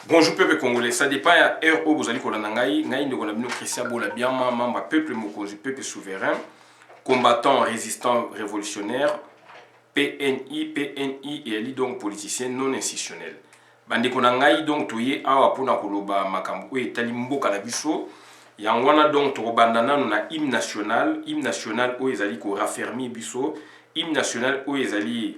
Bonjour peuple congolais, ça dépend à heure où vous allez kolanda ngai de konabino Christian Bola Biama, membre peuple mokonzi, peuple souverain, combattant, résistant, révolutionnaire, PNI et ali donc politicien non institutionnel. Bande konangai donc toye awa pona koloba makambo etali mboka na biso. Yangwana donc tokobandana na hymne national où ezali ko raffermi biso, hymne national où ezali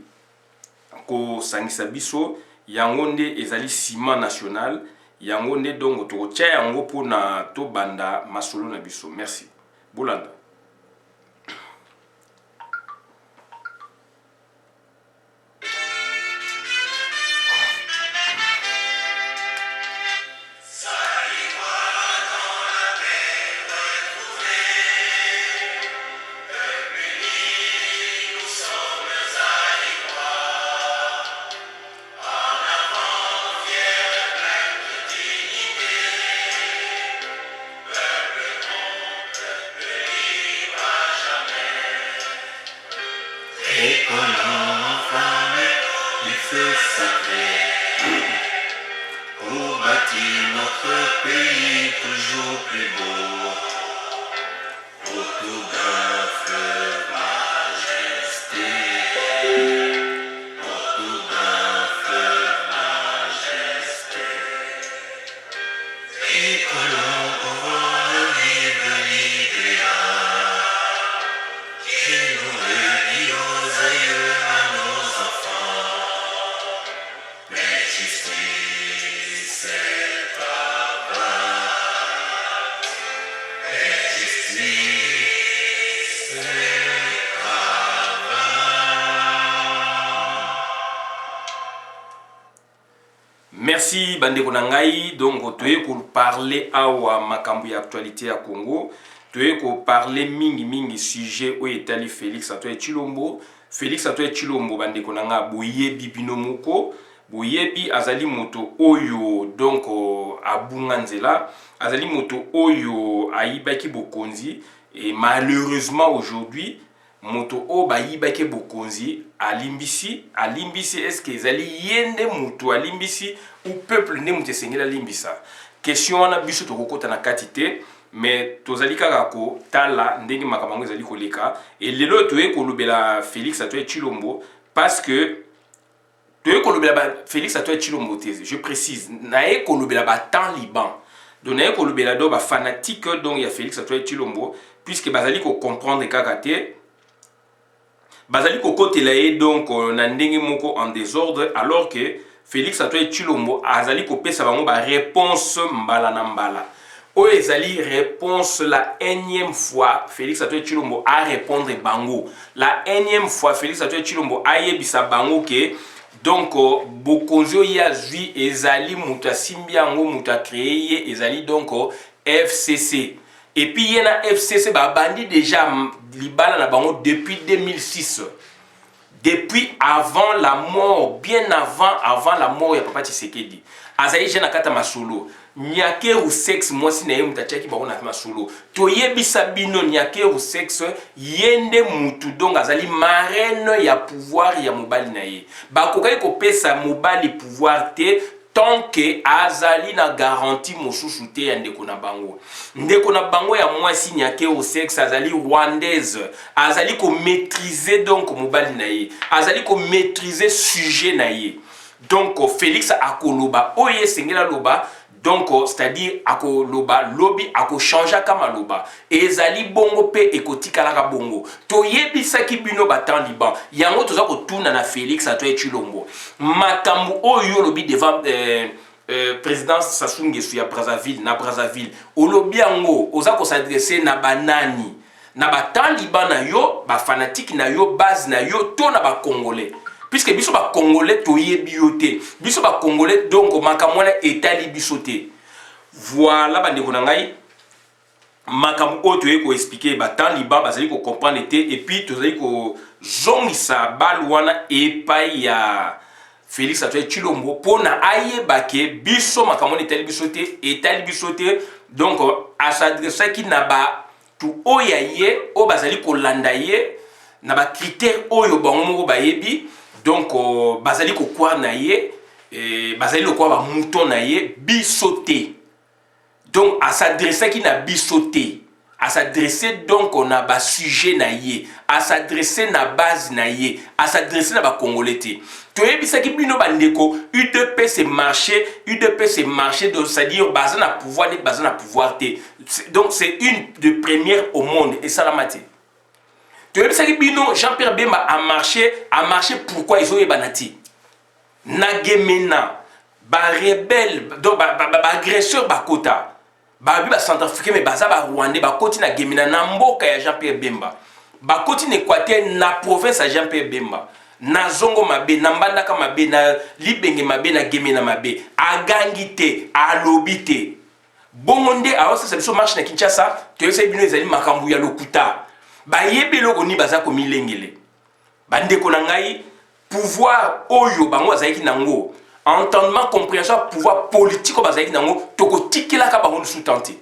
ko sangisa biso. Yango nde ezali ciment national, yango nde donc tokotia yango pona to banda masolo na biso. Merci. Bolanda. Merci bandeko na ngai. Donc toye ko parler awa makambo ya actualité ya Congo. Toye ko parler mingi sujet o etali Félix Antoine Tshilombo. Félix Antoine Tshilombo bandeko na nga boyebi bino moko. Boyebi azali moto oyo donc abunga nzela. Azali moto oyo ayibaki bokonzi et malheureusement aujourd'hui moto o bayibaki bokonzi alimbisi est-ce que ezali yende moto alimbisi ou peuple ne mutu esengeli alimbisa. Question wana biso tokokota na kati te, mais tozali kaka ko tala ndenge makambo ezali koleka. Et lelo toye kolobela Félix Antoine Tshilombo parce que toye kolobela Félix Antoine Tshilombo te, je précise, naye kolobela ba Taliban. Donc naye kolobela do ba fanatique donc ya Félix Antoine Tshilombo puisque bazali ko comprendre kaka te. Bazali kokotela ye donc na ndenge moko en désordre alors que Félix Antoine Tshilombo azali kopesa bango ba réponse mbala na mbala. O ezali réponse la énième fois Félix Antoine Tshilombo a répondre bango. La énième fois Félix Antoine Tshilombo a yebisa bango que donc bokonzo ya zui ezali muta simbiango muta créer ezali donc FCC. Et puis il y a FCC ba bandi déjà libala na bango depuis 2006. Depuis avant la mort, bien avant la mort ya Papa Tshisekedi. Azayi jena kata masolo. Nyake ou sexe moi si naye mutachaki ba ona masolo. Toyebisa bino nyake ou sexe yende mutu donc azali marraine ya pouvoir ya mobali na ye. Ba kokali kopesa mobali pouvoir te tant que azali na garantie mosusu te ya ndeko na bango. Ndeko na bango ya mwasi nyake au sexe azali rwandaise, azali ko maîtriser donc mobali na ye, azali ko maîtriser sujet na ye. Donc Félix akoloba oye sengela loba, donc c'est-à-dire akoloba lobi ako changer kama loba. Ezali bongo pe ekotika la bongo. Toyebisaki bino batan liban. Yango toza ko tuna na Félix Antoine Tshilombo. Makambo oyo lobi devant président Sassou Nguesso ya Brazzaville na Brazzaville. Olobi yango oza ko s'adresser na banani. Na batan liban na yo, ba fanatique na yo, base na yo, to na ba congolais. Puisque biso ba congolais toyebi yo te. Biso ba congolais donc makambo na etali biso te. Voilà bandeko na ngai. Makambo oyo toye ko expliquer ba Taliban bazali ko comprendre te et puis tozali ko zongisa balwana epai ya Félix Antoine Tshilombo pona ayeba ke biso makambo na etali biso te donc a s'adresser ki na ba tu oya ye o bazali ko landa ye na ba critère oyo bango moko bayebi. Donc bazali ko kwa na ye bazali lokwa ba mouton na ye bisoté. Donc à s'adresser qui na bisoté, à s'adresser donc on a bas sujet na ye, à s'adresser na base na ye, à s'adresser na ba congolais. Tu es bisa ki bino bandeko, UDP c'est marché donc c'est-à-dire bazan na pouvoir net bazan na pouvoir te. Donc c'est une de première au monde et ça la maté. Tu es bisa ki bino Jean-Pierre Bemba a marché pourquoi ils ont banati. Nagemena ba rebelle donc ba agresseur ba kota. Babi ba centrafricain mais baza ba rwandais ba koti na gemina na mboka ya Jean-Pierre Bemba. Ba koti na Équateur na province ya Jean-Pierre Bemba. Na zongo mabe na mbandaka mabe na libenge mabe na gemina mabe agangite alobite. Bongonde a osa biso marche na Kinshasa, to yesa bino ezali makambu ya lokuta. Ba yebelo ko ni baza ko milengele. Bandeko na ngai pouvoir oyo bango azaki nango. Entendement, compréhension, pouvoir politique au Bazaïk Nango, Tokotikela Kabango sous-tenté.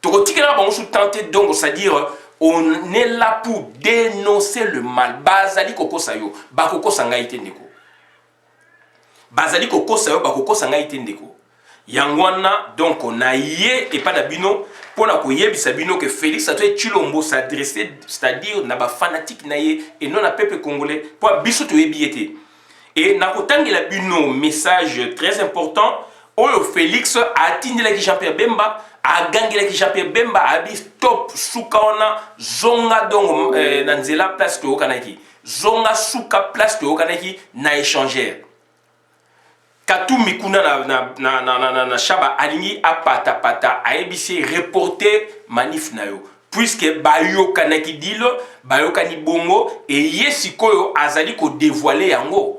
Tokotikela Kabango sous-tenté, donc c'est-à-dire, on est là pour dénoncer le mal. Bazali Koko Sayo, Bakoko Sangaïte Ndeko. Bazali Koko Sayo, Bakoko Sangaïte Ndeko. Yangwana, donc on a yé et pas d'abino, pour la koye bisabino que Félix a tué Chilombo s'adresser, c'est-à-dire, n'a pas fanatique naïe et non à peuple congolais, pour biso tu es billetté. Et nakotangi la bino message très important. Oyo Félix a tindi la Jean-Pierre Bemba, a gangi la Jean-Pierre Bemba, a dit stop soukaona zonga donc nanzela place to kanaki. Zonga souka place to kanaki na échangeur. Katou mikuna na shaba alingi apata pata a ebisi reporter manif na yo. Puisque bayo kanaki dilo, bayo kani bongo et yesikoyo azali ko dévoiler yango.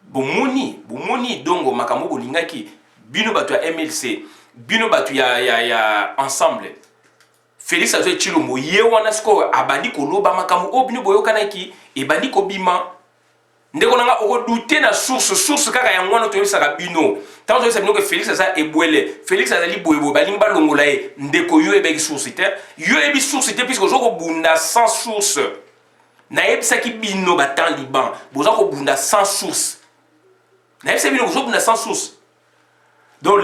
Bomoni dongo makambo bolingaki bino batu ya MLC bino batu ya ensemble Félix Antoine Tshilombo ye wana sko abandi koloba makambo o bino boyokanaki e bandi ko bima ndeko nanga oko douter na source kaka ya ngwana to yisaka bino tant to sabino que Félix aza ebwele Félix azali boyebo balingi balongola e ndeko yo ebeki source te yo ebi source te puisque ozoko bunda sans source na ebisaki bino batan liban bozako bunda sans source. Sans source. Donc,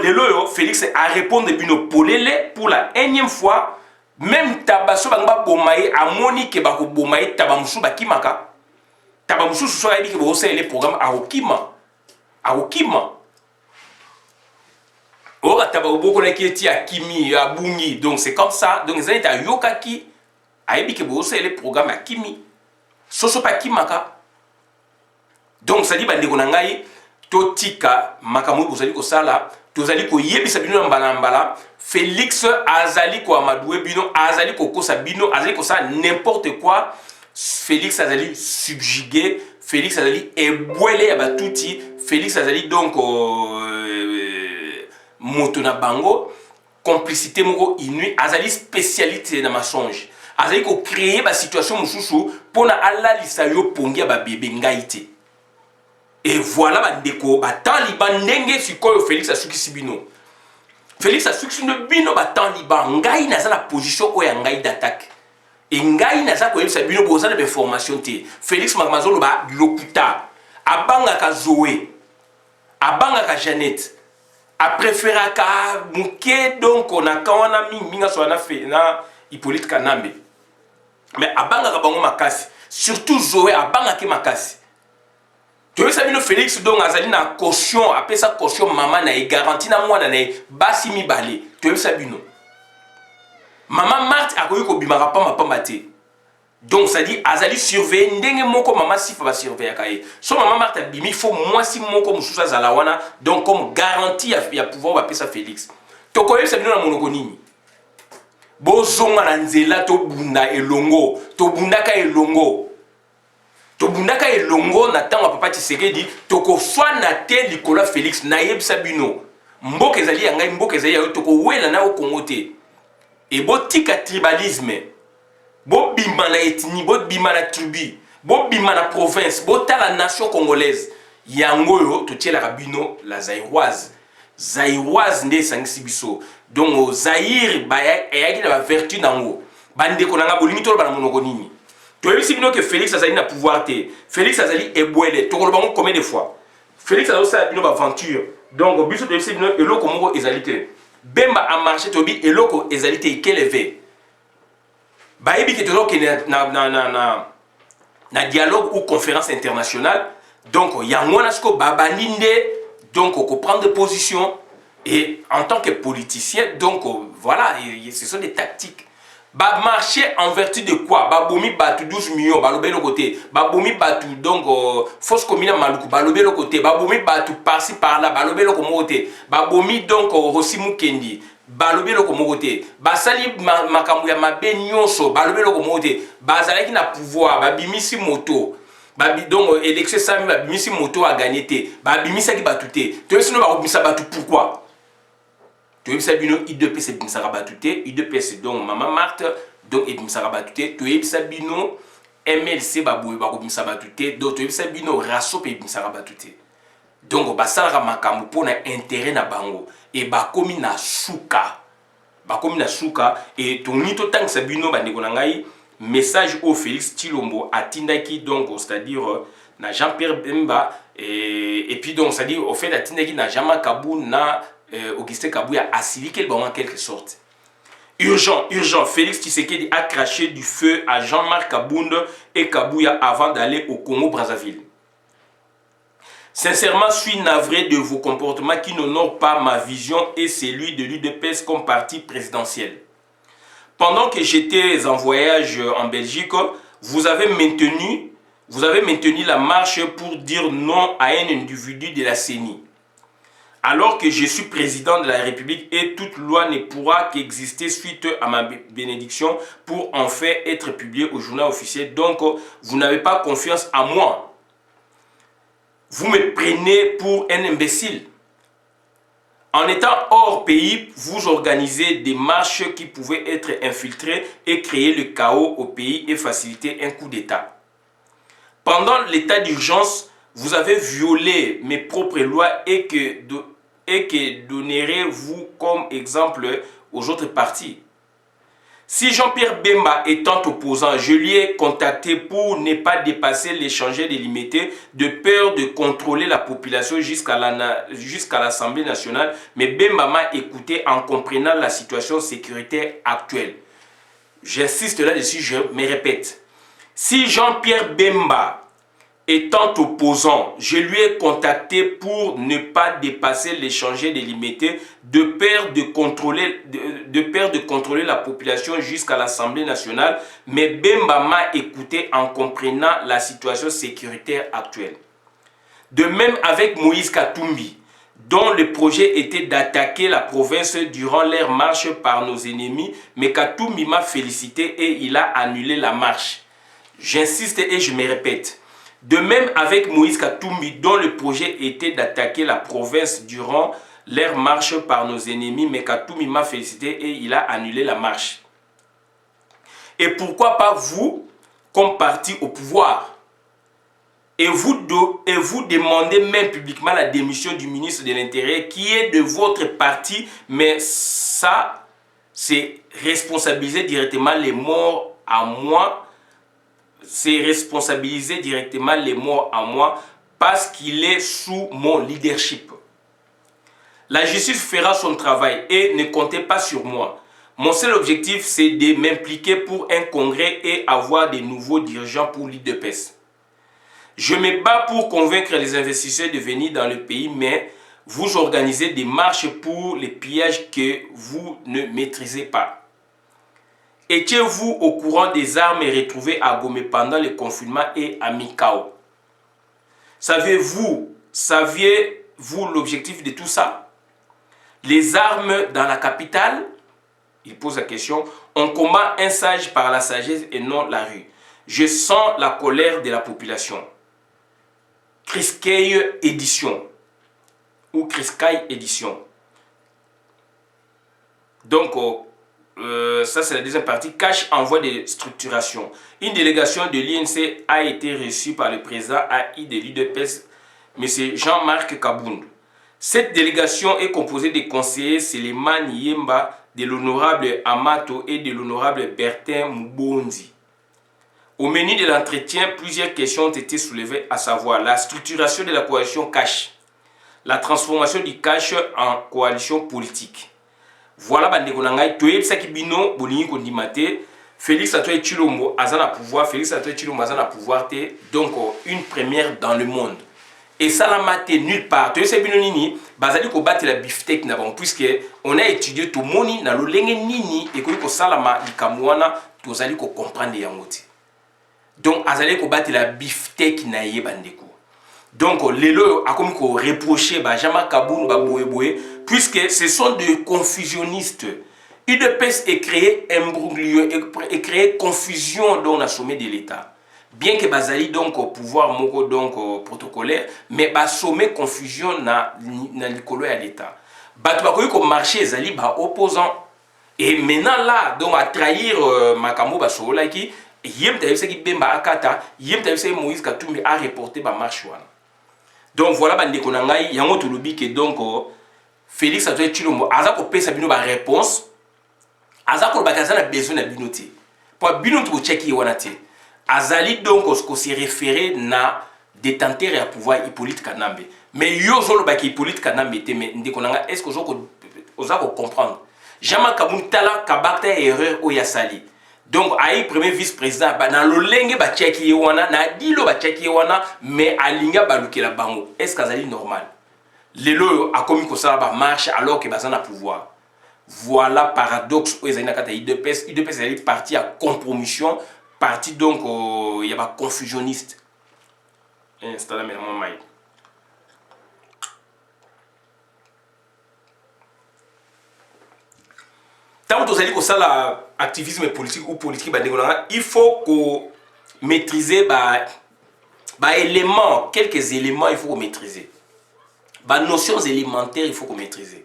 Félix a répondu pour la énième fois. Même Tabasso Bangba Bomaye a moni que Bako Bomaye Tabamusu Bakimaka. Tabamusu soit dit que vous savez les programmes à Okima. À Okima. Ora Tababo qui est à Kimi, à Bungi. Donc, c'est comme ça. Donc, ils ont été à Yokaki. A dit que vous savez les programmes à Kimi. Soso pas Kimaka. Donc, ça dit Bandegonangaï. Totika makamou bozali ko sala tozali ko yebisa bino mbala Félix azali ko amadoué bino azali ko kosa bino azali ko sa n'importe quoi Félix azali subjugué Félix azali ebwele ya batuti Félix azali donc moto na bango complicité moko inouïe azali spécialité na mensonge azali ko créer ba situation mususu pona alalisa yo pongia ba bébé ngaité. Et voilà, bandeko, taliban ndenge sikoyo Félix a suki sibino. Félix a suki sibino bino taliban ngai naza la position oya ngai d'attaque. Et ngai naza ko yebisa bino boza de formation te. Félix Magmazolo ba lokuta. Abanga ka Zoé. Abanga ka Jeannette. A préféré ka muke donc on a quand on a minga so na fait na Hippolyte Kanambe. Mais abanga ka bango makasi. Surtout Zoé abanga ke makasi. Tu veux savoir Félix donc azali na caution après sa caution maman na garantie na moi na basi mi balé tu veux savoir non maman Marthe a koyi ko bimaka pamba te donc ça dit azali surveiller ndenge moko maman sifa ba surveiller kaye so maman Marthe bimi faut moi si moko mususa zala wana donc comme garantie ya pouvoir ba pesa Félix to koyi savoir na monoko nini bozonga na nzela to bunda elongo to bundaka elongo Tobundaka elongo na tango papa Tshisekedi toko swana te likola Félix na yebisa bino mboka ezali ya ngai mboka ezali ya toko wela na Kongo te e botika tribalisme bo bima na ethnie bo bima na tribu bo bima na province bo tala nation congolaise yango yo totiela bino la zaïroise nde sangisi biso donc Zaïre ba yaki na vertu nango bande ko nanga bolingi to bana monoko nini. Tu as vu que Félix Azali n'a pouvoir te. Félix Azali est boélé. Tu as combien de fois? Félix Azali a une aventure. Donc, biso de bino eloko moko ezalité. Bemba a marché tobi eloko ezalité kelevé. Bayebi ke tolo ke na dialogue ou conférence internationale. Donc, yangwana sko babalinde donc ko prendre position et en tant que politicien donc voilà, ce sont des tactiques. Ba marcher en vertu de quoi? Ba bomi batu 12 millions, ba lobé le côté. Ba bomi batu donc fausse commune maluku, ba lobé le côté. Ba bomi batu par-ci par-là, ba lobé le côté. Ba bomi donc Rosimu Kendi, ba lobé le côté. Ba sali makambu ya mabe nyonso, ba lobé le côté. Ba zalaki na pouvoir, ba bimisi moto. Ba donc élection sami ba bimisi moto a gagné té. Ba bimisa ki batuté. To sino ba bimisa batu pourquoi? Tu es sabino IDP c'est bimsara batute, IDP c'est donc Maman Marthe, donc et bimsara batute, tu es sabino MLC baboué bako bimsara batute, donc tu es sabino raso pe bimsara batute. Donc basala makambu pona intérêt na bango et bakomi na suka. Bakomi na suka et ton nito tang sabino bandeko na ngai message au Félix Tshilombo atindaki donc c'est-à-dire na Jean-Pierre Bemba et puis donc c'est-à-dire au fait atindaki na Jama Kabou na Augustin Kabouya a scellé en quelque sorte. Urgent, urgent. Félix Tshisekedi a craché du feu à Jean-Marc Kabound et Kabouya avant d'aller au Congo-Brazzaville. Sincèrement, je suis navré de vos comportements qui n'honorent pas ma vision et celui de l'UDPS comme parti présidentiel. Pendant que j'étais en voyage en Belgique, vous avez maintenu la marche pour dire non à un individu de la CENI. Alors que je suis président de la République et toute loi ne pourra qu'exister suite à ma bénédiction pour en faire être publiée au journal officiel. Donc, vous n'avez pas confiance en moi. Vous me prenez pour un imbécile. En étant hors pays, vous organisez des marches qui pouvaient être infiltrées et créer le chaos au pays et faciliter un coup d'État. Pendant l'état d'urgence, vous avez violé mes propres lois et que donnerez-vous comme exemple aux autres partis. Si Jean-Pierre Bemba étant opposant, je lui ai contacté pour ne pas dépasser l'échanger délimité de peur de contrôler la population jusqu'à l'Assemblée nationale, mais Bemba m'a écouté en comprenant la situation sécuritaire actuelle. J'insiste là-dessus, je me répète. Si Jean-Pierre Bemba étant opposant, je lui ai contacté pour ne pas dépasser l'échanger délimité de peur de contrôler la population jusqu'à l'Assemblée nationale, mais Bemba m'a écouté en comprenant la situation sécuritaire actuelle. De même avec Moïse Katumbi, dont le projet était d'attaquer la province durant leur marche par nos ennemis, mais Katumbi m'a félicité et il a annulé la marche. J'insiste et je me répète. De même avec Moïse Katumbi, dont le projet était d'attaquer la province durant leur marche par nos ennemis, mais Katumbi m'a félicité et il a annulé la marche. Et pourquoi pas vous, comme parti au pouvoir? Et vous demandez même publiquement la démission du ministre de l'Intérieur qui est de votre parti, mais ça, c'est responsabiliser directement les morts à moi. C'est responsabiliser directement les morts à moi parce qu'il est sous mon leadership. La justice fera son travail et ne comptez pas sur moi. Mon seul objectif, c'est de m'impliquer pour un congrès et avoir des nouveaux dirigeants pour l'UDPS. Je me bats pour convaincre les investisseurs de venir dans le pays, mais vous organisez des marches pour les pillages que vous ne maîtrisez pas. Étiez-vous au courant des armes retrouvées à Gomé pendant le confinement et à Mikao? Saviez-vous l'objectif de tout ça? Les armes dans la capitale? Il pose la question. On combat un sage par la sagesse et non la rue. Je sens la colère de la population. Criskay édition ou Criskay édition. Donc, ça c'est la deuxième partie. Cash envoi de structuration. Une délégation de l'INC a été reçue par le président AI de l'UDPS, M. Jean-Marc Kabound. Cette délégation est composée des conseillers Seleman Yemba, de l'honorable Amato et de l'honorable Bertin Mbondi. Au menu de l'entretien, plusieurs questions ont été soulevées, à savoir la structuration de la coalition Cash, la transformation du cash en coalition politique. Voilà bandeko na ngai toyebisaki bino bolingi kondima te Félix Antoine Tshilombo azana pouvoir, Félix Antoine Tshilombo azana pouvoir te, donc une première dans le monde. Et ça l'a maté nulle part. Tu sais bino nini bazali ko battre la beefsteak na bon puisque on a étudié tout moni na lolenge nini et ko salama likamwana tozali ko comprendre yango te. Donc azali ko battre la beefsteak na ye bandeko. Donc lelo a comme ko reprocher ba Jama Kaboun ba boye puisque ce sont des confusionnistes. UDPS est créé imbroglio et créé confusion dans le sommet de l'État. Bien que bazali donc au pouvoir moko donc protocolaire, mais ba sommet confusion na likolo ya l'État. Bato bakoyi ko marché zali ba opposant. Et maintenant là donc à trahir makambo ba sola ki yem tayebisa ki bemba akata, yem tayebisa Moïse Katumbi a reporté ba marche wana. Donc voilà bandeko na ngai yango tolobi ke donc Félix Antoine Tshilombo aza ko pesa bino ba réponse. Aza ko bakaza na besoin na bino te. Pour bino to checker wana te. Azali donc ko se référer na détenteur ya pouvoir Hippolyte Kanambe. Mais yo zolo baki Hippolyte Kanambe te mais ndeko na nga est-ce que oza ko comprendre. Jama Kaboun tala kabakta erreur o ya sali. Donc ayi premier vice-président ba na lolenge ba checker wana na dilo ba checker wana mais alinga balukela bango. Est-ce qu'azali normal? Lelo a commis ko sala ba marche alors que bazana pouvoir. Voilà paradoxe où ils ont été UDPS est parti à compromission, parti donc il y a pas confusionniste. Installé mon mail. Tant que vous allez que ça l'activisme politique ou politique, il faut qu'on maîtriser éléments, quelques éléments il faut qu'on maîtriser. Notions élémentaires il faut qu'on maîtriser.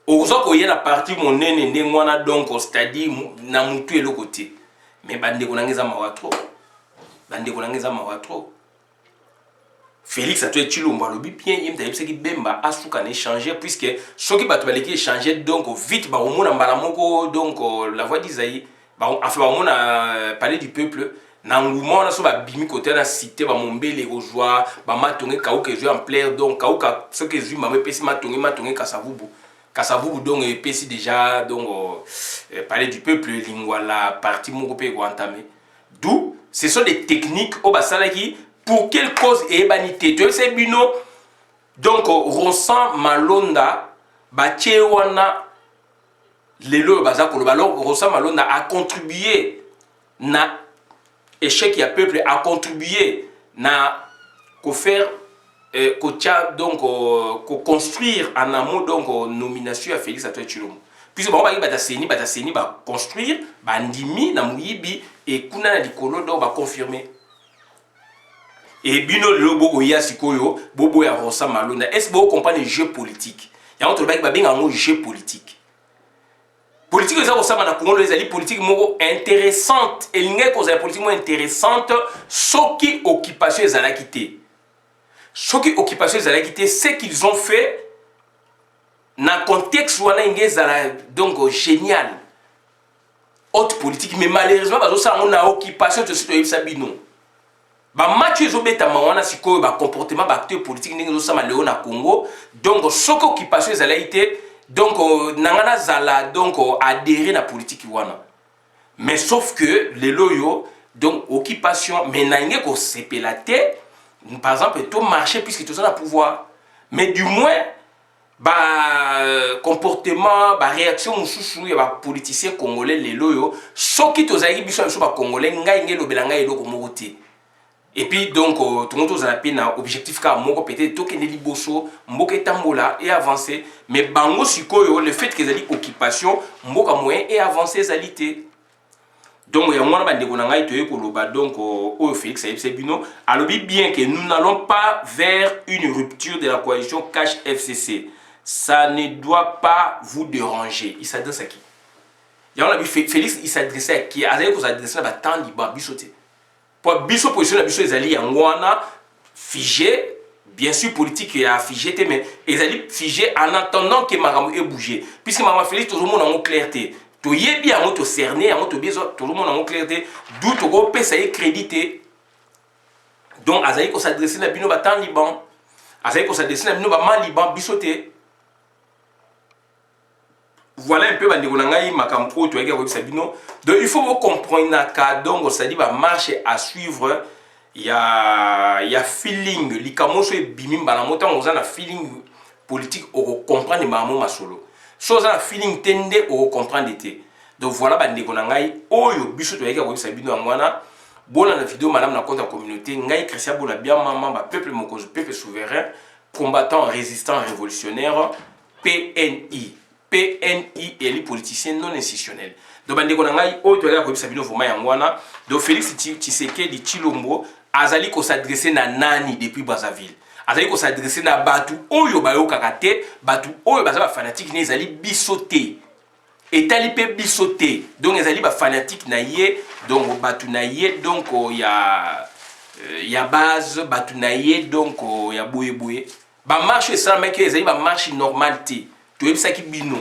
Ozo ko yena parti monene ndengwana donc c'est-à-dire na mutu elo côté mais bande ko nangeza mawa trop bande ko nangeza mawa trop Félix Antoine Tshilombo lobi bien yem tayebisa ki bemba asuka na échanger puisque soki bato baleki échanger donc vite ba omona mbala moko donc la voix d'Isaïe ba enfin ba omona parler du peuple na nguma na so ba bimi côté na cité ba mombele ko joie ba matonge kauka jouer en plaire donc kauka ce que zui mama pesi matonge kasavubu Kasavubu donc est déjà donc parler du peuple lingwala parti mongopé ko entamé. D'où ce sont des techniques au basalaki pour quelle cause et banité. Tu sais bino donc Rosan Malonda Batchewana lelo bazako le ballon Rosan Malonda a contribué na échec ya peuple a contribué na ko faire donc construire en amont donc nomination à Félix Antoine Tshilombo. Puisque bon bataseni ba construire ba ndimi na muyibi et kuna na likolo donc ba confirmer. Et bino le bobo ya sikoyo bobo ya Rosa Malonda. Est-ce que vous comprenez le jeu politique? Ya on ba benga ngo jeu politique. Politique ça Rosa na Congo les ali politique moko intéressante et linga ko za politique mo intéressante soki occupation ezalaki te. Ce qui occupation les quitté, ce qu'ils ont fait dans le contexte où donc génial haute politique mais malheureusement on a occupation de ce sabino ba match ils ont bêta mawana siko ba comportement ba acteur politique ndenge zo Léon na Congo donc ce qui occupation les quitté donc nangana zala donc adhérer na politique wana mais sauf que les loyo donc occupation mais nangé ko sepelate. Par exemple, tout marché puisque tout ça a pouvoir. Mais du moins, comportement, réaction, il y a des politiciens congolais, les loyaux, ceux qui ont été congolais, et puis donc, tout le monde a un objectif car moi peut-être tout qui n'est bosso, mboka tambola et avancer. Mais bango sikoyo, le fait qu'ils aient occupation, mboka moyen et avancer zalité. Donc, il y a un donc au Félix Sebino a lobby bien que nous n'allons pas vers une rupture de la coalition Cash FCC. Ça ne doit pas vous déranger. Il s'adresse à qui? Il y a un Félix, il s'adresse à qui? Il s'adresse à tant de bisoté. Pour biso position la biso les alliés en wana figé, bien sûr politique a figé mais ils allaient figé en attendant que Maramou ait bougé. Puisque Maman Félix tout le monde en clarté. To yebi a moto cerné, a moto biso tout le monde en clarté, d'où to go pesa crédité. Donc azali ko s'adresser na bino batan liban. azali ko s'adresser na bino ba maliban bisoté. Voilà un peu bandeko na ngai makambo to yaki ko sabino. Donc il faut vous comprendre que donc ça dit ba marche à suivre. Il y a feeling likamoso e bimim bana moto on a feeling politique au comprendre mamo masolo. So za feeling tende au comprendre été. Donc voilà bandeko na ngai oyo biso to yaki ko sabino ngwana. Bona na vidéo madame na compte communauté ngai Christian Bola bien maman ba peuple mokozo peuple souverain combattant résistant révolutionnaire PNI. PNI et les politiciens non institutionnels. Donc bandeko na ngai oyo to yaki ko sabino voma yangwana. Donc Félix Tshisekedi Tshilombo azali ko s'adresser na nani depuis Brazzaville. Azali ko s'adresser na batu oyo bayo kakate, batu oyo bazaba fanatique ne ezali bisoté. Etali pe bisoté. Donc ezali ba fanatique na ye, donc batu na ye donc ya base batu na ye donc ya boye boye. Ba marche ça mec ezali ba marche normalité. To yebisa ki bino.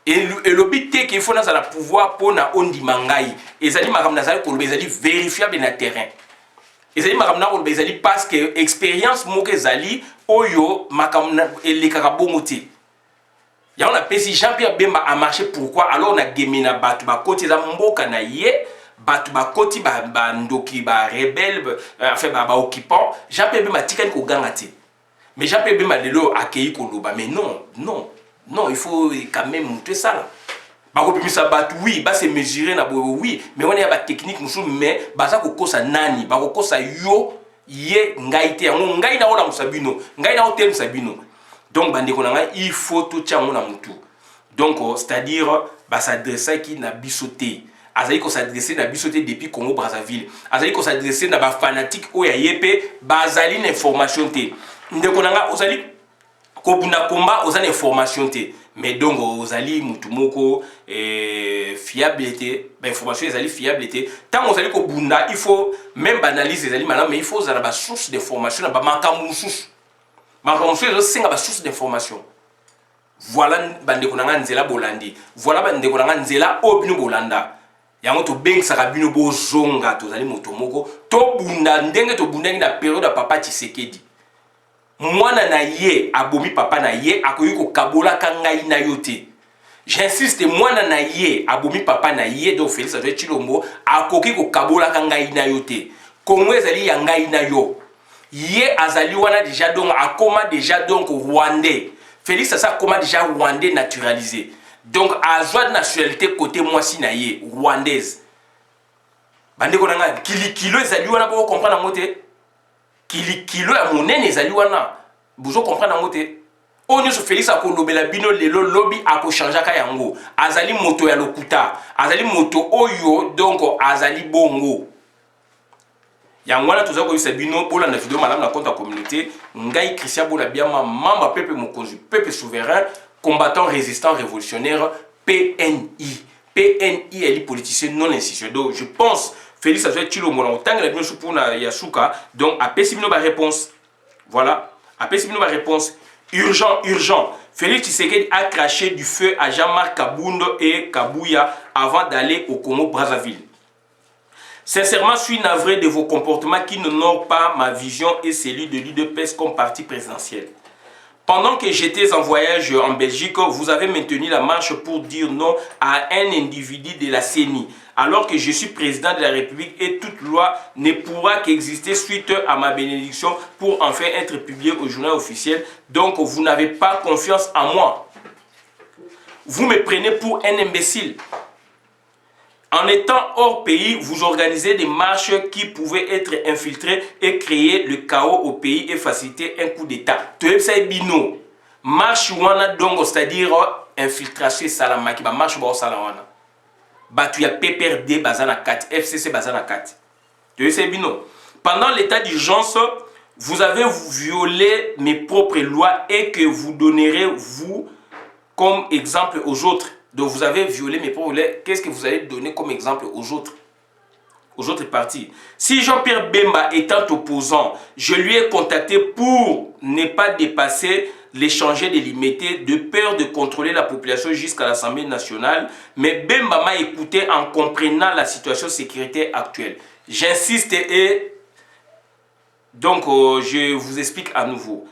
Et le but qu'il faut dans la pouvoir pour na ondi mangai. Ezali makamna zali ko ezali vérifiable na terrain. Ezali makamna ko ezali parce que expérience mo ke zali oyo makamna le karabongote. Ya on a pesi Jean-Pierre Bemba a marché pourquoi alors on a gemina batu ba koti za mboka na ye batu ba koti ba ndoki ba rebelle enfin ba occupant Jean-Pierre Bemba tikani ko gangati. Mais Jean-Pierre Bemba lelo accueilli ko loba mais non, il faut quand même montrer ça là. Oui, bah c'est mesuré na oui, mais on a ba technique musu mais baza ko kosa nani, ba ko kosa yo ye ngaite yango ngai na ona musabino, ngai na hotel musabino. Donc bandeko na ngai il faut tout tchango na mutu. Donc c'est-à-dire ba s'adresser qui na bisoté. Azali ko s'adresser na bisoté depuis Congo Brazzaville. Azali ko s'adresser na ba fanatique o ya yepé bazali na information té. Ndeko na nga ozali ko buna komba ozali information té. Mais donc ozali mutumoko fiabilité, ben information ezali fiabilité. Tant ozali ko bunda, il faut même analyser ezali malama, mais il faut zala ba source d'information, ba makamu source. Makamu source singa ba source d'information. Voilà bandeko nanga nzela bolandi. Voilà bandeko nanga nzela obinu bolanda. Yango to beng saka bino bozonga to zali mutumoko, to bunda ndenge to bunda na période papa Tshisekedi. Mwana na ye abomi papa na ye akoyi ko kabola kangai na yote. J'insiste mwana na ye abomi papa na ye donc Félix Antoine Tshilombo akoki ko kabola kangai na yote. Kongo ezali ya ngai na yo. Ye azali wana déjà donc akoma déjà donc rwandais. Félix asa akoma déjà rwandais naturalisé. Donc azwa de nationalité côté mwasi na ye rwandaise. Bande ko nanga kilo ezali wana po comprendre ngote. Kilo ya monene ezali wana bozo comprendre ngote onyo so Félix akolobela bino lelo lobby akochangeaka yango azali moto ya lokuta azali moto oyo donc azali bongo yango wana toza ko bino bola na vidéo malamu na compte communauté ngai Christian Bola biama mamba peuple mokonzi peuple souverain combattant résistant révolutionnaire PNI est les politiciens non institutionnels. Donc je pense Félix Antoine Tshilombo na otanga la bino pour na yasuka donc a pesi bino ba réponse. Voilà, a pesi bino ba réponse. Urgent. Félix Tshisekedi a craché du feu à Jean-Marc Kabundo et Kabouya avant d'aller au Congo Brazzaville. Sincèrement, je suis navré de vos comportements qui n'honorent pas ma vision et celui de l'UDPS comme parti présidentiel. Pendant que j'étais en voyage en Belgique, vous avez maintenu la marche pour dire non à un individu de la CENI, alors que je suis président de la République et toute loi ne pourra qu'exister suite à ma bénédiction pour enfin être publiée au journal officiel. Donc vous n'avez pas confiance en moi. Vous me prenez pour un imbécile. En étant hors pays, vous organisez des marches qui pouvaient être infiltrées et créer le chaos au pays et faciliter un coup d'État. Bino. Marche wana dongo, c'est-à-dire infiltration salamaki, ba marche ba salawana. Batu ya PPRD bazana 4, FCC bazana 4. Bino. Pendant l'état d'urgence, vous avez violé mes propres lois et que vous donnerez vous comme exemple aux autres. Donc vous avez violé mes propres lois. Qu'est-ce que vous allez donner comme exemple aux autres partis? Si Jean-Pierre Bemba étant opposant, je lui ai contacté pour ne pas dépasser l'échanger des limités de peur de contrôler la population jusqu'à l'Assemblée nationale, mais Bemba m'a écouté en comprenant la situation sécuritaire actuelle. J'insiste et donc je vous explique à nouveau.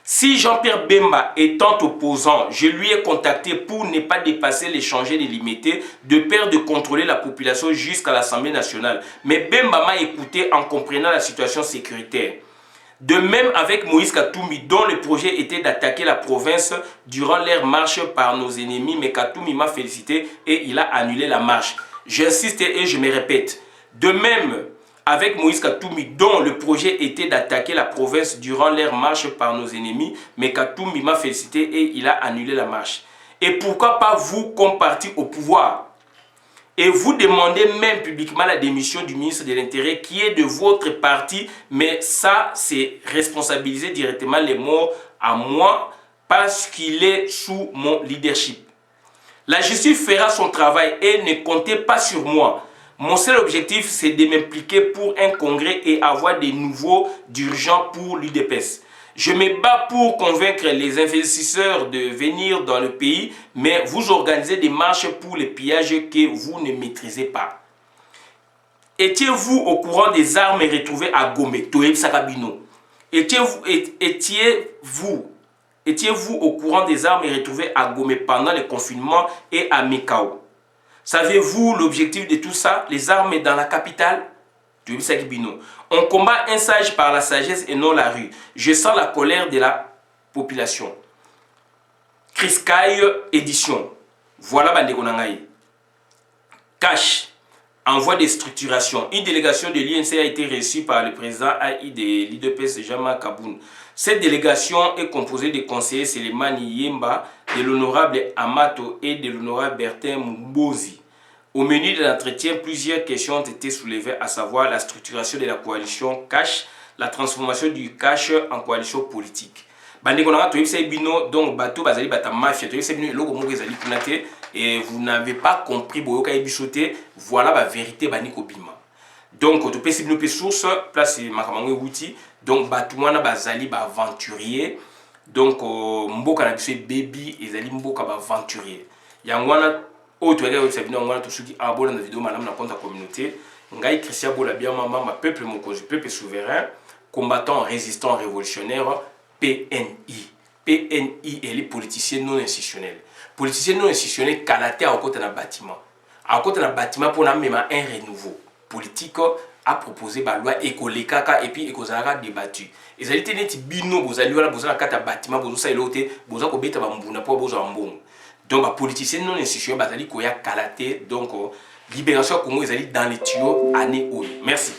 Si Jean-Pierre Bemba étant opposant, je lui ai contacté pour ne pas dépasser les changements délimités, de peur de contrôler la population jusqu'à l'Assemblée nationale. Mais Bemba m'a écouté en comprenant la situation sécuritaire. De même avec Moïse Katoumi, dont le projet était d'attaquer la province durant leur marche par nos ennemis, mais Katoumi m'a félicité et il a annulé la marche. J'insiste et je me répète. De même avec Moïse Katoumi, dont le projet était d'attaquer la province durant leur marche par nos ennemis, mais Katoumi m'a félicité et il a annulé la marche. Et pourquoi pas vous comme parti au pouvoir? Et vous demandez même publiquement la démission du ministre de l'Intérieur qui est de votre parti, mais ça, c'est responsabiliser directement les morts à moi parce qu'il est sous mon leadership. La justice fera son travail et ne comptez pas sur moi. Mon seul objectif, c'est de m'impliquer pour un congrès et avoir des nouveaux dirigeants pour l'UDPS. Je me bats pour convaincre les investisseurs de venir dans le pays, mais vous organisez des marches pour les pillages que vous ne maîtrisez pas. Étiez-vous au courant des armes retrouvées à Gomé, Toeb Sakabino? Étiez-vous au courant des armes retrouvées à Gomé pendant le confinement et à Mekao? Savez-vous l'objectif de tout ça? Les armes dans la capitale? On combat un sage par la sagesse et non la rue. Je sens la colère de la population. Chris Kai édition. Voilà Bandeko Nangaï. Cash. En voie de structuration. Une délégation de l'INC a été reçue par le président AI de l'IDPS Jean-Marc Kaboun. Cette délégation est composée des conseillers Selemani Yemba, de l'honorable Amato et de l'honorable Bertin Mbozi. Au menu de l'entretien, plusieurs questions ont été soulevées, à savoir la structuration de la coalition Cash, la transformation du Cash en coalition politique. Donc, bateau bazali bata mafia, et vous n'avez pas compris, voilà la vérité baniko bima. Donc, tu peux nous pe source, place makamangwe wuti, donc batouana bazali ba aventurier, donc mboka na biso baby ezali mboka ba aventurier. Yangwana autre regard c'est bien on tout ce qui abonne la vidéo madame na compte communauté ngai Christian Bola bien maman peuple mokozi peuple souverain combattant résistant révolutionnaire PNI et les politiciens non institutionnels calaté à côté d'un bâtiment pour même un renouveau politique a proposé la loi écolekaka et puis ekozalaka débattu ezali neti bino bozali wala bozala kata bâtiment bozosa elote boza ko beta ba mbuna po boza mbongo. Donc, les politiciens non institutionnels, ils ont kalaté. Donc, libération Congo, ils allaient dans les tuyaux année 1. Merci.